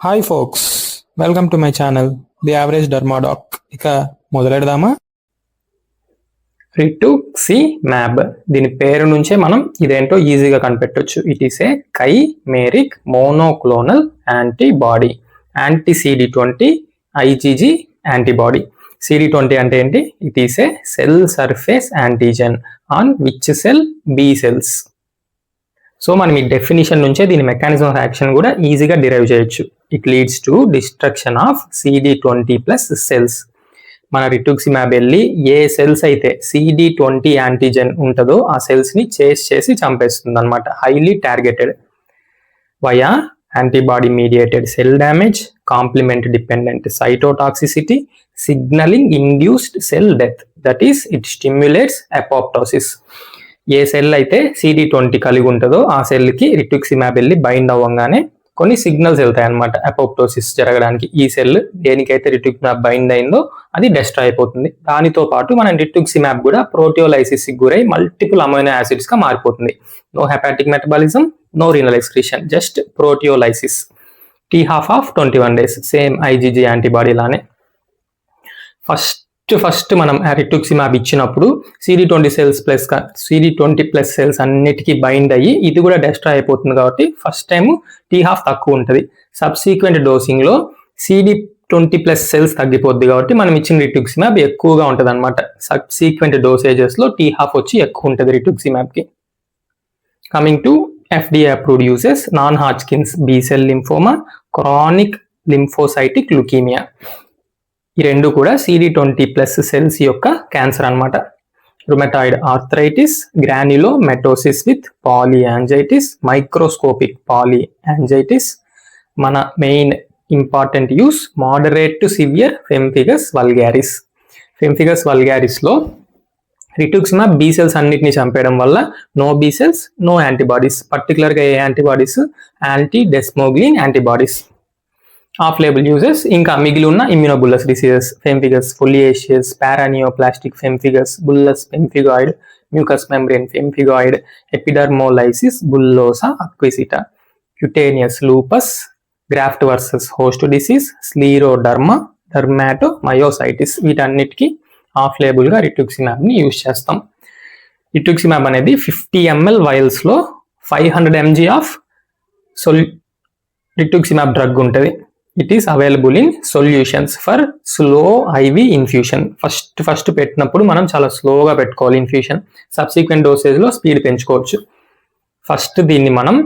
Hi folks, welcome to my channel the average Dermadoc. ఇక మొదలెడదామా? Rituximab, దీని పేరు నుంచే మనం ఇదేంటో ఈజీగా కనిపెట్టొచ్చు. It is a chimeric monoclonal antibody, anti CD20 IgG antibody. CD20 అంటే ఏంటి? It is a cell surface antigen on which cell? B cells. So మనం ఈ డెఫినిషన్ నుంచే దీని మెకానిజం ఆఫ్ యాక్షన్ కూడా ఈజీగా డిరైవ్ చేయొచ్చు. It leads to destruction of CD20+ cells. మన రిటుక్సిమాబ్ వెళ్ళి ఏ సెల్స్ అయితే CD20 యాంటీజెన్ ఉంటుందో ఆ సెల్స్ ని చేసి చంపేస్తుంది అనమాట. Highly targeted via antibody mediated cell damage, complement dependent cytotoxicity, signalling induced cell death. That is it stimulates apoptosis. ఏ సెల్ అయితే CD20 కలిగి ఉంటుందో ఆ సెల్ కి రిటుక్సిమాబ్ వెళ్ళి బైండ్ అవ్వగానే కొన్ని సిగ్నల్స్ వెళ్తాయి అనమాట అపోప్టోసిస్ జరగడానికి. ఈ సెల్ దేనికైతే రిటుక్సిమాబ్ బైండ్ అయిందో అది డెస్ట్రాయ్ అయిపోతుంది. దానితో పాటు మన రిటుక్సిమాబ్ కూడా ప్రోటియోలైసిస్ కి గురై మల్టిపుల్ అమైనో యాసిడ్స్ గా మారిపోతుంది. No hepatic metabolism, no renal excretion, just proteolysis. T12 days, same IgG antibody లానే. ఫస్ట్ మనం రిటుక్సిమాబ్ ఇచ్చినప్పుడు CD20 సెల్స్ అన్నిటికీ బైండ్ అయ్యి ఇది కూడా డెస్ట్రాయ్ అయిపోతుంది కాబట్టి ఫస్ట్ టైం T12 తక్కువ ఉంటుంది. సబ్సీక్వెంట్ డోసింగ్ లో CD20+ సెల్స్ తగ్గిపోద్ది కాబట్టి మనం ఇచ్చిన రిటుక్సిమాబ్ ఎక్కువగా ఉంటుంది అనమాట. సబ్సీక్వెంట్ డోసేజెస్ లో T12 వచ్చి ఎక్కువ ఉంటుంది రిటుక్సిమాబ్ కి. Coming to FDA approved uses: non Hodgkin's B cell lymphoma, chronic lymphocytic leukemia. ఈ రెండు కూడా CD20+ సెల్స్ యొక్క క్యాన్సర్ అనమాట. Rheumatoid arthritis, granulomatosis with polyangiitis, microscopic polyangiitis. మన main important use moderate to severe pemphigus vulgaris. Pemphigus vulgaris లో rituximab B cells అన్నిటిని చంపేయడం వల్ల no B cells, no antibodies. Particular గా ఏ యాంటీబాడీస్? Anti desmoglein antibodies. Off label uses ఇంకా మిగిలి ఉన్న immunobullous diseases: ఫెంఫిగస్ foliaceus, paraneoplastic pemphigus, bullous pemphigoid, mucous membrane pemphigoid, epidermolysis bullosa acquisita, cutaneous lupus, graft versus host disease, scleroderma, dermatomyositis. వీటన్నిటికీ off label గా rituximab ని use చేస్తాం. Rituximab అనేది 50 ml vials లో 500 mg of rituximab drug ఉంటుంది. It is available in solutions for slow IV infusion. First పెట్టినప్పుడు మనం చాలా స్లోగా పెట్టుకోవాలి ఇన్ఫ్యూషన్. సబ్సిక్వెంట్ డోసేజ్ లో స్పీడ్ పెంచుకోవచ్చు. ఫస్ట్ దీన్ని మనం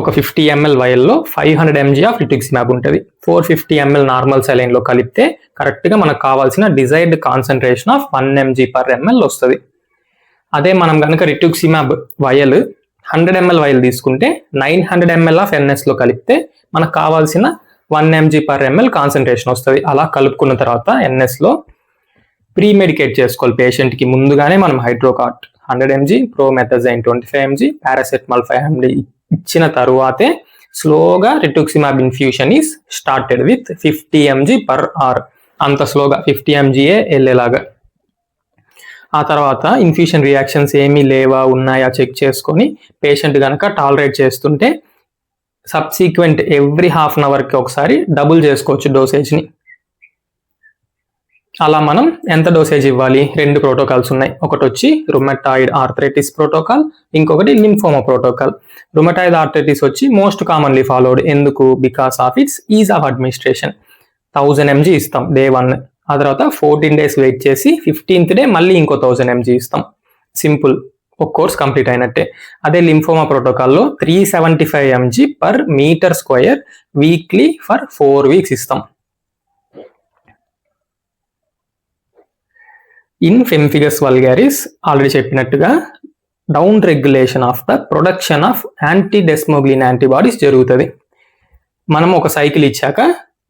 ఒక 50 ml వైల్లో 500 mg ఆఫ్ రిటుక్సిమాబ్ ఉంటుంది. 450 ml నార్మల్ సెలైన్ లో కలిపితే కరెక్ట్ గా మనకు కావాల్సిన డిజైర్డ్ కాన్సన్ట్రేషన్ ఆఫ్ 1 mg/ml వస్తుంది. అదే మనం కనుక రిటుక్సిమాబ్ వయల్ 100 ml వైల్ తీసుకుంటే 900 ml ఆఫ్ NS లో కలిపితే మనకు కావాల్సిన 1 mg/ml కాన్సన్ట్రేషన్ వస్తుంది. అలా కలుపుకున్న తర్వాత NS లో ప్రీ మెడికేట్ చేసుకోవాలి పేషెంట్ కి. ముందుగానే మనం హైడ్రోకాట్ 100 mg, promethazine 25 mg, paracetamol 5 mg ఇచ్చిన తరువాతే స్లోగా rituximab infusion is started with 50 mg/hour. అంత స్లోగా 50 mg వెళ్ళేలాగా. ఆ తర్వాత ఇన్ఫ్యూషన్ రియాక్షన్స్ ఏమీ లేవా ఉన్నాయా చెక్ చేసుకొని పేషెంట్ కనుక టాలరేట్ చేస్తుంటే సబ్సీక్వెంట్ ఎవ్రీ ½ hour కి ఒకసారి డబుల్ చేసుకోవచ్చు డోసేజ్ ని. అలా మనం ఎంత డోసేజ్ ఇవ్వాలి? 2 ప్రోటోకాల్స్ ఉన్నాయి. ఒకటి వచ్చి రుమటాయిడ్ ఆర్థరైటిస్ ప్రోటోకాల్, ఇంకొకటి లింఫోమా ప్రోటోకాల్. రుమటాయిడ్ ఆర్థరైటిస్ వచ్చి మోస్ట్ కామన్లీ ఫాలోడ్. ఎందుకు? Because of it's is of administration. 1000 mg ఇస్తాం డే 1. ఆ తర్వాత 14 days వెయిట్ చేసి 15th day మళ్ళీ ఇంకో 1000 mg ఇస్తాం. సింపుల్, ఒక కోర్స్ కంప్లీట్ అయినట్టే. అదే లింఫోమా ప్రోటోకాల్లో 375 mg/m² వీక్లీ ఫర్ 4 weeks ఇస్తాం. ఇన్ ఫెంఫిగస్ వల్గారిస్ ఆల్రెడీ చెప్పినట్టుగా down regulation of the production of anti desmoglein antibodies జరుగుతుంది. మనం ఒక సైకిల్ ఇచ్చాక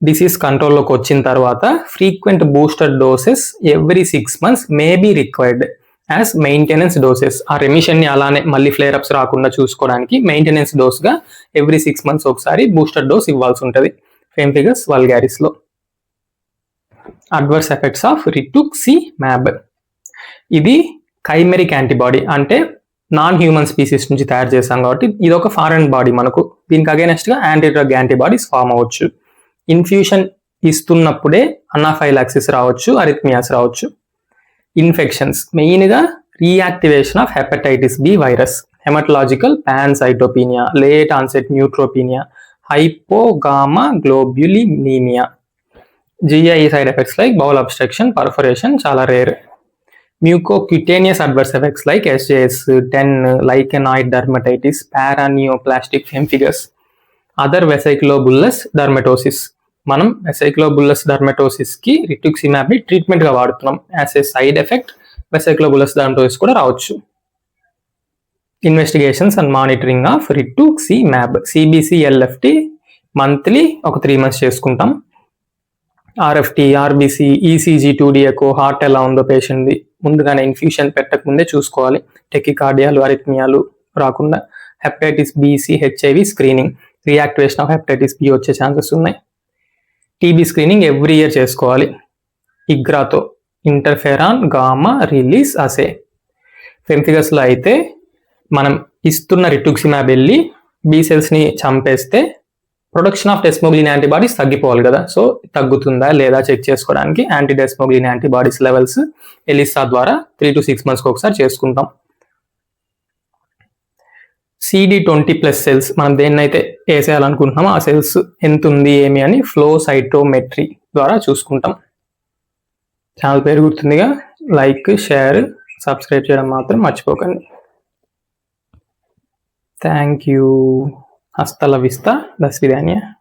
డిసీజ్ కంట్రోల్లోకి వచ్చిన తర్వాత frequent booster doses every 6 months may be required as maintenance doses. ఆ రెమిషన్ ని అలానే మళ్ళీ ఫ్లేర్ అప్స్ రాకుండా చూసుకోవడానికి మెయింటెనెన్స్ డోస్ గా ఎవ్రీ 6 months ఒకసారి బూస్టర్ డోస్ ఇవ్వాల్సి ఉంటుంది ఫెంఫిగస్ వల్గారిస్ లో. అడ్వర్స్ ఎఫెక్ట్స్ ఆఫ్ రిటుక్సిమాబ్: ఇది కైమెరిక్ యాంటీబాడీ, అంటే నాన్ హ్యూమన్ స్పీసీస్ నుంచి తయారు చేస్తాం కాబట్టి ఇది ఒక ఫారెన్ బాడీ మనకు. దీనికి అగైనెస్ట్ గా యాంటీ డ్రగ్ యాంటీబాడీస్ ఫామ్ అవ్వచ్చు. ఇన్ఫ్యూషన్ ఇస్తున్నప్పుడే అనాఫైలాక్సిస్ రావచ్చు, అరిథ్మియాస్ రావచ్చు. ఇన్ఫెక్షన్స్ మెయిన్గా reactivation of hepatitis B virus, haematological pancytopenia, late onset neutropenia, hypogammaglobulinaemia. GI side effects like bowel obstruction, perforation చాలా rare. Mucocutaneous adverse effects like SJS, TEN, lichenoid dermatitis, paraneoplastic pemphigus. Other vesiculobullous dermatosis. మనం vesiculobullous dermatosis కి rituximab ని treatment గా వాడుతున్నాం. As a side effect vesiculobullous dermatosis కూడా రావచ్చు. Investigations and monitoring of rituximab, CBC-LFT monthly ఒక 3 months చేసుకుంటాం. RFT, RBC, ECG, 2D echo, heart ఎలా ఉందో పేషెంట్ది ముందుగానే ఇన్ఫ్యూషన్ పెట్టకముందే చూసుకోవాలి. టెకికార్డియాలు, అరిథ్మియాలు రాకుండా. Hepatitis BC, HIV screening, reactivation of hepatitis B వచ్చే ఛాన్సెస్ ఉన్నాయి. TB స్క్రీనింగ్ ఎవ్రీ ఇయర్ చేసుకోవాలి. ఇగ్రాతో, ఇంటర్ఫెరాన్ గామా రిలీజ్ అసే. ఫెంఫిగస్లో అయితే మనం ఇస్తున్న రిటుక్సిమాబ్ వెళ్ళి B సెల్స్ని చంపేస్తే ప్రొడక్షన్ ఆఫ్ డెస్మోగ్లిన్ యాంటీబాడీస్ తగ్గిపోవాలి కదా. సో తగ్గుతుందా లేదా చెక్ చేసుకోవడానికి anti desmoglein antibodies levels ELISA ద్వారా 3 to 6 months ఒకసారి చేసుకుంటాం. CD20+ సెల్స్ మనం దేన్నైతే వేసేయాలనుకుంటున్నామో ఆ సెల్స్ ఎంత ఉంది ఏమి అని ఫ్లో సైటోమెట్రీ ద్వారా చూసుకుంటాం. ఛానల్ పేరు గుర్తుందిగా, లైక్, షేర్, సబ్స్క్రైబ్ చేయడం మాత్రం మర్చిపోకండి. Thank you. హస్త ల విస్తా, దస్ విదాన్య.